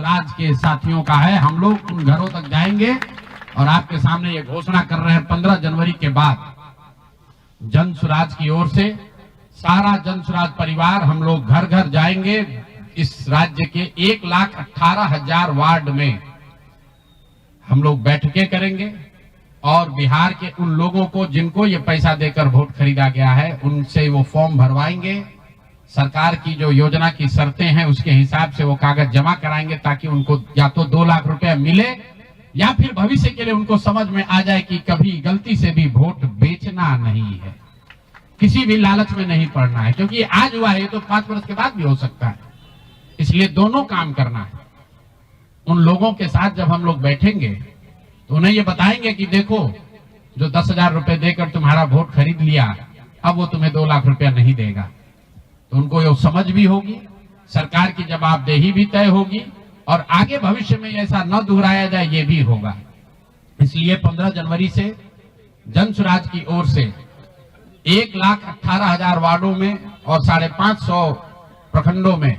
स्वराज के साथियों का है। हम लोग उन घरों तक जाएंगे और आपके सामने ये घोषणा कर रहे हैं 15 जनवरी के बाद जन स्वराज की ओर से सारा जन स्वराज परिवार हम लोग घर घर जाएंगे। इस राज्य के 1,18,000 वार्ड में हम लोग बैठकें करेंगे और बिहार के उन लोगों को जिनको ये पैसा देकर वोट खरीदा गया है उनसे वो फॉर्म भरवाएंगे। सरकार की जो योजना की शर्तें हैं उसके हिसाब से वो कागज जमा कराएंगे ताकि उनको या तो 2 लाख रुपया मिले या फिर भविष्य के लिए उनको समझ में आ जाए कि कभी गलती से भी वोट बेचना नहीं है, किसी भी लालच में नहीं पड़ना है, क्योंकि आज हुआ है तो 5 वर्ष के बाद भी हो सकता है। इसलिए दोनों काम करना है। उन लोगों के साथ जब हम लोग बैठेंगे तो उन्हें ये बताएंगे कि देखो जो 10,000 रुपए देकर तुम्हारा वोट खरीद लिया अब वो तुम्हें 2 लाख रुपया नहीं देगा। तो उनको ये समझ भी होगी, सरकार की जवाबदेही भी तय होगी और आगे भविष्य में ऐसा न दोहराया जाए ये भी होगा। इसलिए 15 जनवरी से जन स्वराज की ओर से 1,18,000 वार्डों में और 550 प्रखंडों में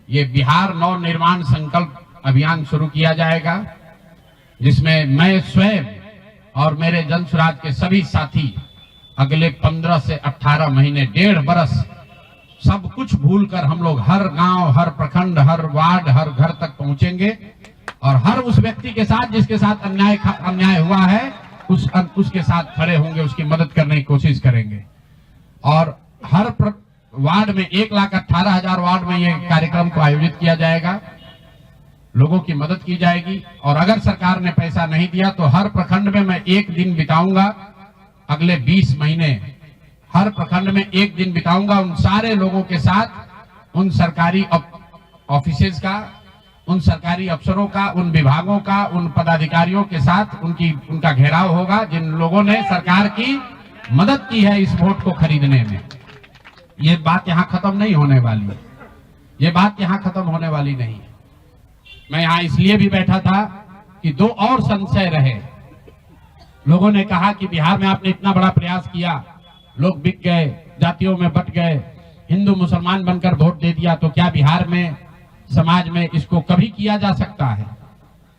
ये बिहार नव निर्माण संकल्प अभियान शुरू किया जाएगा, जिसमें मैं स्वयं और मेरे जन स्वराज के सभी साथी अगले 15 से 18 महीने 1.5 बरस सब कुछ भूलकर हम लोग हर गांव, हर प्रखंड, हर वार्ड, हर घर तक पहुंचेंगे और हर उस व्यक्ति के साथ जिसके साथ अन्याय हुआ है उसके साथ खड़े होंगे, उसकी मदद करने की कोशिश करेंगे। और हर वार्ड में 1,18,000 वार्ड में ये कार्यक्रम को आयोजित किया जाएगा, लोगों की मदद की जाएगी। और अगर सरकार ने पैसा नहीं दिया तो हर प्रखंड में मैं 1 दिन बिताऊंगा, अगले 20 महीने हर प्रखंड में 1 दिन बिताऊंगा उन सारे लोगों के साथ, उन सरकारी ऑफिसेज का, उन सरकारी अफसरों का, उन विभागों का, उन पदाधिकारियों के साथ उनका घेराव होगा जिन लोगों ने सरकार की मदद की है इस वोट को खरीदने में। ये बात यहाँ खत्म नहीं होने वाली है, ये बात यहाँ खत्म होने वाली नहीं है। मैं यहाँ इसलिए भी बैठा था कि 2 और संशय रहे। लोगों ने कहा कि बिहार में आपने इतना बड़ा प्रयास किया, लोग बिक गए, जातियों में बट गए, हिंदू मुसलमान बनकर वोट दे दिया, तो क्या बिहार में समाज में इसको कभी किया जा सकता है?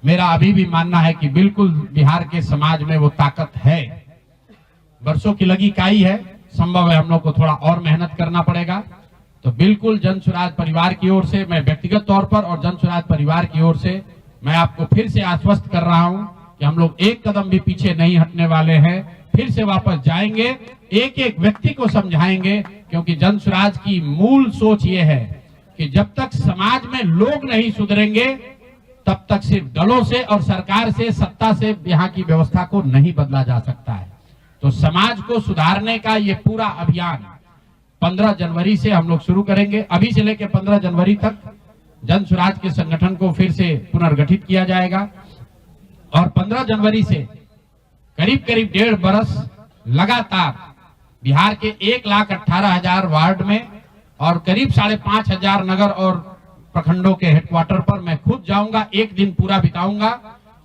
मेरा अभी भी मानना है कि बिल्कुल बिहार के समाज में वो ताकत है। वर्षों की लगी काई है, संभव है हम लोग को थोड़ा और मेहनत करना पड़ेगा। तो बिल्कुल जन स्वराज परिवार की ओर से मैं व्यक्तिगत तौर पर और जन स्वराज परिवार की ओर से मैं आपको फिर से आश्वस्त कर रहा हूं कि हम लोग एक कदम भी पीछे नहीं हटने वाले हैं, फिर से वापस जाएंगे, एक एक व्यक्ति को समझाएंगे, क्योंकि जन स्वराज की मूल सोच ये है कि जब तक समाज में लोग नहीं सुधरेंगे तब तक सिर्फ दलों से और सरकार से, सत्ता से यहाँ की व्यवस्था को नहीं बदला जा सकता है। तो समाज को सुधारने का ये पूरा अभियान 15 जनवरी से हम लोग शुरू करेंगे। अभी से लेकर 15 जनवरी तक जन स्वराज के संगठन को फिर से पुनर्गठित किया जाएगा और 15 जनवरी से करीब 1.5 बरस लगातार बिहार के 1,18,000 वार्ड में और करीब 5,500 नगर और प्रखंडों के हेडक्वार्टर पर मैं खुद जाऊंगा, 1 दिन पूरा बिताऊंगा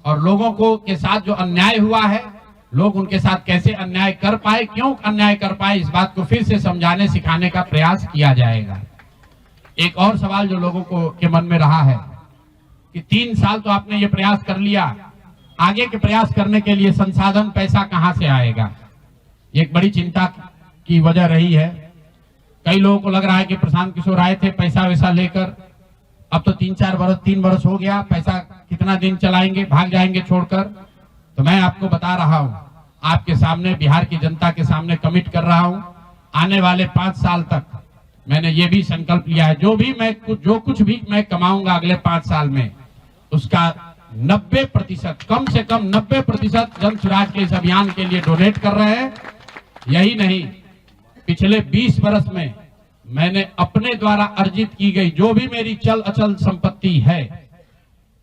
और लोगों को के साथ जो अन्याय हुआ है, लोग उनके साथ कैसे अन्याय कर पाए, क्यों अन्याय कर पाए, इस बात को फिर से समझाने सिखाने का प्रयास किया जाएगा। एक और सवाल जो लोगों को के मन में रहा है कि 3 साल तो आपने ये प्रयास कर लिया, आगे के प्रयास करने के लिए संसाधन, पैसा कहां से आएगा? एक बड़ी चिंता की वजह रही है। कई लोगों को लग रहा है कि प्रशांत किशोर आए थे पैसा वैसा लेकर, अब तो 3 बरस हो गया, पैसा कितना दिन चलाएंगे, भाग जाएंगे छोड़कर। तो मैं आपको बता रहा हूं, आपके सामने, बिहार की जनता के सामने कमिट कर रहा हूं, आने वाले 5 साल तक मैंने ये भी संकल्प लिया है, जो कुछ भी मैं कमाऊंगा अगले 5 साल में उसका 90%, कम से कम 90% जन स्वराज के इस अभियान के लिए डोनेट कर रहे हैं। यही नहीं, पिछले 20 बरस में मैंने अपने द्वारा अर्जित की गई जो भी मेरी चल अचल संपत्ति है,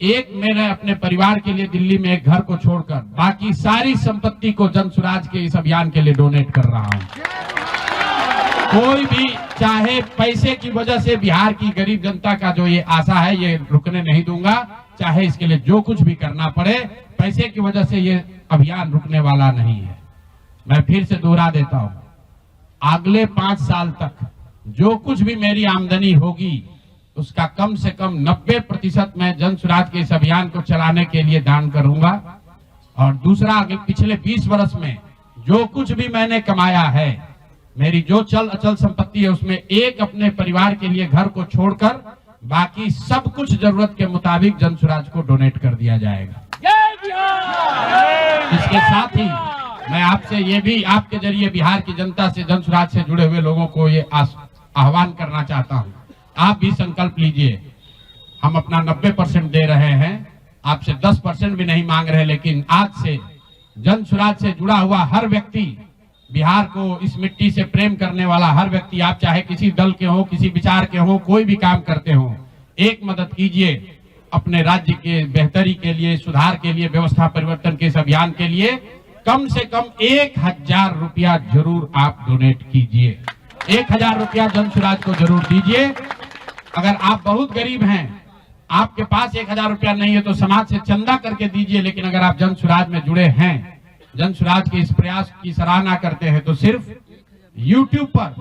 मैंने अपने परिवार के लिए दिल्ली में एक घर को छोड़कर बाकी सारी संपत्ति को जन स्वराज के इस अभियान के लिए डोनेट कर रहा हूं। कोई भी चाहे पैसे की वजह से बिहार की गरीब जनता का जो ये आशा है ये रुकने नहीं दूंगा, चाहे इसके लिए जो कुछ भी करना पड़े, पैसे की वजह से ये अभियान रुकने वाला नहीं है। मैं फिर से दोहरा देता हूं, अगले 5 साल तक जो कुछ भी मेरी आमदनी होगी उसका कम से कम 90% मैं जन सुराज के इस अभियान को चलाने के लिए दान करूंगा। और दूसरा, अगर पिछले 20 वर्ष में जो कुछ भी मैंने कमाया है, मेरी जो चल अचल संपत्ति है, उसमें एक अपने परिवार के लिए घर को छोड़कर बाकी सब कुछ जरूरत के मुताबिक जन सुराज को डोनेट कर दिया जाएगा। इसके साथ ही मैं आपसे ये भी आपके जरिए बिहार की जनता से, जन सुराज से जुड़े हुए लोगों को ये आह्वान करना चाहता हूं, आप भी संकल्प लीजिए। हम अपना 90% दे रहे हैं, आपसे 10% भी नहीं मांग रहे, लेकिन आज से जन सुराज से जुड़ा हुआ हर व्यक्ति, बिहार को, इस मिट्टी से प्रेम करने वाला हर व्यक्ति, आप चाहे किसी दल के हो, किसी विचार के हो, कोई भी काम करते हो, एक मदद कीजिए अपने राज्य के बेहतरी के लिए, सुधार के लिए, व्यवस्था परिवर्तन के इस अभियान के लिए। कम से कम 1000 रुपया जरूर आप डोनेट कीजिए। 1000 रुपया जन सुराज को जरूर दीजिए। अगर आप बहुत गरीब हैं, आपके पास 1000 रुपया नहीं है, तो समाज से चंदा करके दीजिए। लेकिन अगर आप जन सुराज में जुड़े हैं, जन सुराज के इस प्रयास की सराहना करते हैं, तो सिर्फ YouTube पर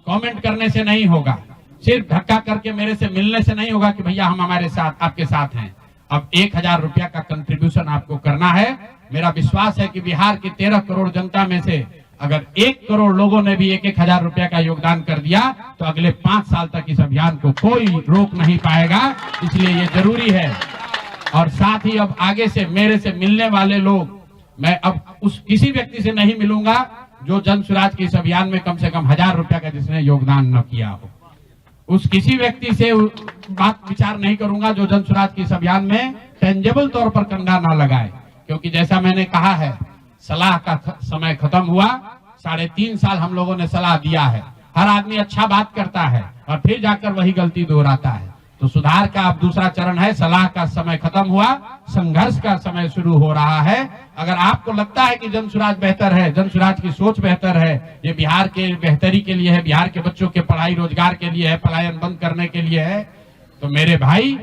कमेंट करने से नहीं होगा, सिर्फ धक्का करके मेरे से मिलने से नहीं होगा कि भैया हम हमारे साथ, आपके साथ हैं। अब 1000 रुपया का कंट्रीब्यूशन आपको करना है। मेरा विश्वास है कि बिहार की 13 करोड़ जनता में से अगर 1 करोड़ लोगों ने भी 1-1000 रुपया का योगदान कर दिया, तो अगले 5 साल तक इस अभियान को कोई रोक नहीं पाएगा। इसलिए ये जरूरी है। और साथ ही अब आगे से मेरे से मिलने वाले लोग, मैं अब उस किसी व्यक्ति से नहीं मिलूंगा जो जन सुराज के इस अभियान में कम से कम 1000 रुपया का जिसने योगदान न किया हो। उस किसी व्यक्ति से बात विचार नहीं करूंगा जो जन सुराज के इस अभियान में टेंजेबल तौर पर कंधा ना लगाए। क्योंकि जैसा मैंने कहा है, सलाह का समय खत्म हुआ। 3.5 साल हम लोगों ने सलाह दिया है। हर आदमी अच्छा बात करता है और फिर जाकर वही गलती दोहराता है। तो सुधार का अब दूसरा चरण है। सलाह का समय खत्म हुआ, संघर्ष का समय शुरू हो रहा है। अगर आपको लगता है कि जन सुराज बेहतर है, जन सुराज की सोच बेहतर है, ये बिहार के बेहतरी के लिए है, बिहार के बच्चों के पढ़ाई रोजगार के लिए है, पलायन बंद करने के लिए है, तो मेरे भाई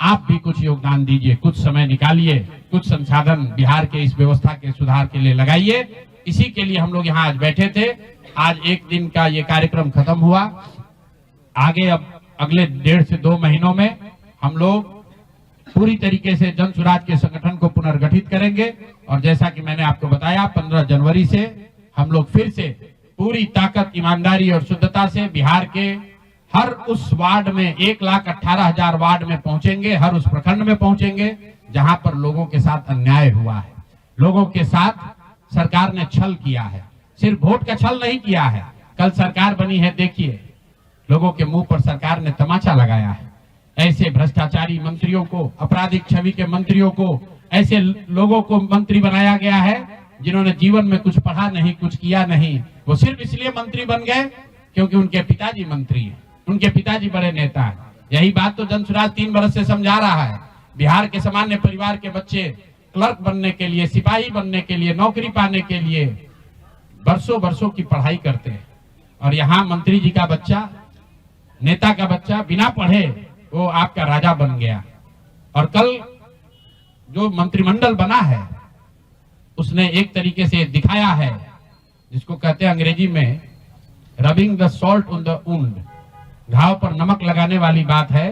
आप भी कुछ योगदान दीजिए, कुछ समय निकालिए, कुछ संसाधन बिहार के इस व्यवस्था के सुधार के लिए लगाइए। इसी के लिए हम लोग यहाँ आज बैठे थे। आज एक दिन का ये कार्यक्रम खत्म हुआ। आगे अब अगले 1.5 से 2 महीनों में हम लोग पूरी तरीके से जन सुराज के संगठन को पुनर्गठित करेंगे। और जैसा कि मैंने आपको बताया, 15 जनवरी से हम लोग फिर से पूरी ताकत, ईमानदारी और शुद्धता से बिहार के हर उस वार्ड में, 1,18,000 वार्ड में पहुंचेंगे, हर उस प्रखंड में पहुंचेंगे जहां पर लोगों के साथ अन्याय हुआ है, लोगों के साथ सरकार ने छल किया है। सिर्फ वोट का छल नहीं किया है। कल सरकार बनी है, देखिए लोगों के मुंह पर सरकार ने तमाचा लगाया है। ऐसे भ्रष्टाचारी मंत्रियों को, आपराधिक छवि के मंत्रियों को, ऐसे लोगों को मंत्री बनाया गया है जिन्होंने जीवन में कुछ पढ़ा नहीं, कुछ किया नहीं। वो सिर्फ इसलिए मंत्री बन गए क्योंकि उनके पिताजी मंत्री हैं, उनके पिताजी बड़े नेता हैं। यही बात तो जन सुराज 3 वर्ष से समझा रहा है। बिहार के सामान्य परिवार के बच्चे क्लर्क बनने के लिए, सिपाही बनने के लिए, नौकरी पाने के लिए बरसों बरसों की पढ़ाई करते हैं। और यहाँ मंत्री जी का बच्चा, नेता का बच्चा बिना पढ़े वो आपका राजा बन गया। और कल जो मंत्रिमंडल बना है उसने एक तरीके से दिखाया है, जिसको कहते हैं अंग्रेजी में rubbing the salt on the wound, घाव पर नमक लगाने वाली बात है।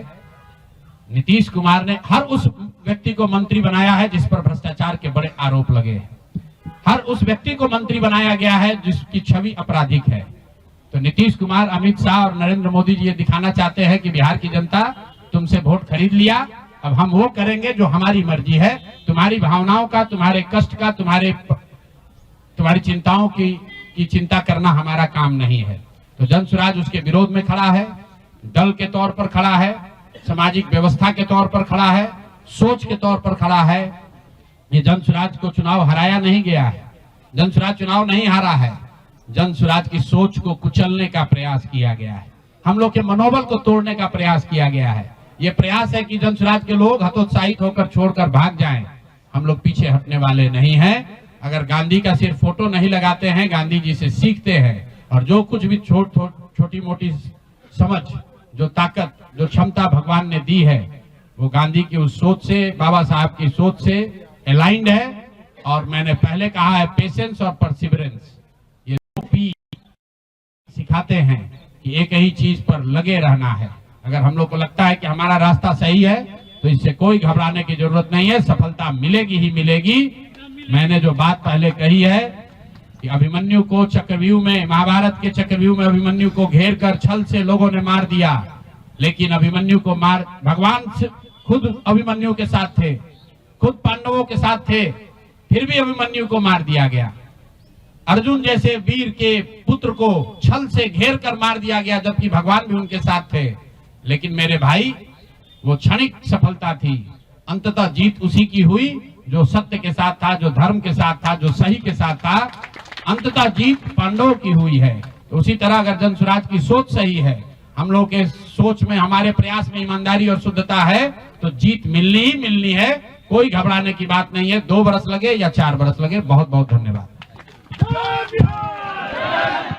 नीतीश कुमार ने हर उस व्यक्ति को मंत्री बनाया है जिस पर भ्रष्टाचार के बड़े आरोप लगे हैं। हर उस व्यक्ति को मंत्री बनाया गया है जिसकी छवि आपराधिक है। तो नीतीश कुमार, अमित शाह और नरेंद्र मोदी जी ये दिखाना चाहते हैं कि बिहार की जनता तुमसे वोट खरीद लिया, अब हम वो करेंगे जो हमारी मर्जी है। तुम्हारी भावनाओं का, तुम्हारे कष्ट का, तुम्हारी चिंताओं की चिंता करना हमारा काम नहीं है। तो जन सुराज उसके विरोध में खड़ा है, दल के तौर पर खड़ा है, सामाजिक व्यवस्था के तौर पर खड़ा है, सोच के तौर पर खड़ा है। ये जन सुराज को चुनाव हराया नहीं गया है, जन सुराज चुनाव नहीं हारा है, जन सुराज की सोच को कुचलने का प्रयास किया गया है, हम लोग के मनोबल को तोड़ने का प्रयास किया गया है। ये प्रयास है कि जन सुराज के लोग हतोत्साहित होकर छोड़कर भाग जाएं। हम लोग पीछे हटने वाले नहीं हैं। अगर गांधी का सिर्फ फोटो नहीं लगाते हैं, गांधी जी से सीखते हैं और जो कुछ भी छोटी मोटी समझ, जो ताकत, जो क्षमता भगवान ने दी है, वो गांधी की उस सोच से, बाबा साहब की सोच से अलाइंड है। और मैंने पहले कहा है, पेशेंस और परसिवरेंस, ये 2 P सिखाते हैं कि एक ही चीज पर लगे रहना है। अगर हम लोग को लगता है कि हमारा रास्ता सही है तो इससे कोई घबराने की जरूरत नहीं है, सफलता मिलेगी ही मिलेगी। मैंने जो बात पहले कही है कि अभिमन्यु को चक्रव्यूह में, महाभारत के चक्रव्यूह में अभिमन्यु को घेर कर छल से लोगों ने मार दिया, लेकिन अभिमन्यु को भगवान खुद अभिमन्यु के साथ थे, खुद पांडवों के साथ थे, फिर भी अभिमन्यु को मार दिया गया। अर्जुन जैसे वीर के पुत्र को छल से घेर कर मार दिया गया, जबकि भगवान भी उनके साथ थे। लेकिन मेरे भाई, वो क्षणिक सफलता थी, अंततः जीत उसी की हुई जो सत्य के साथ था, जो धर्म के साथ था, जो सही के साथ था। अंततः जीत पांडवों की हुई है। तो उसी तरह अगर जन स्वराज की सोच सही है, हम लोग के सोच में, हमारे प्रयास में ईमानदारी और शुद्धता है, तो जीत मिलनी ही मिलनी है। कोई घबराने की बात नहीं है। 2 बरस लगे या 4 बरस लगे। बहुत बहुत धन्यवाद।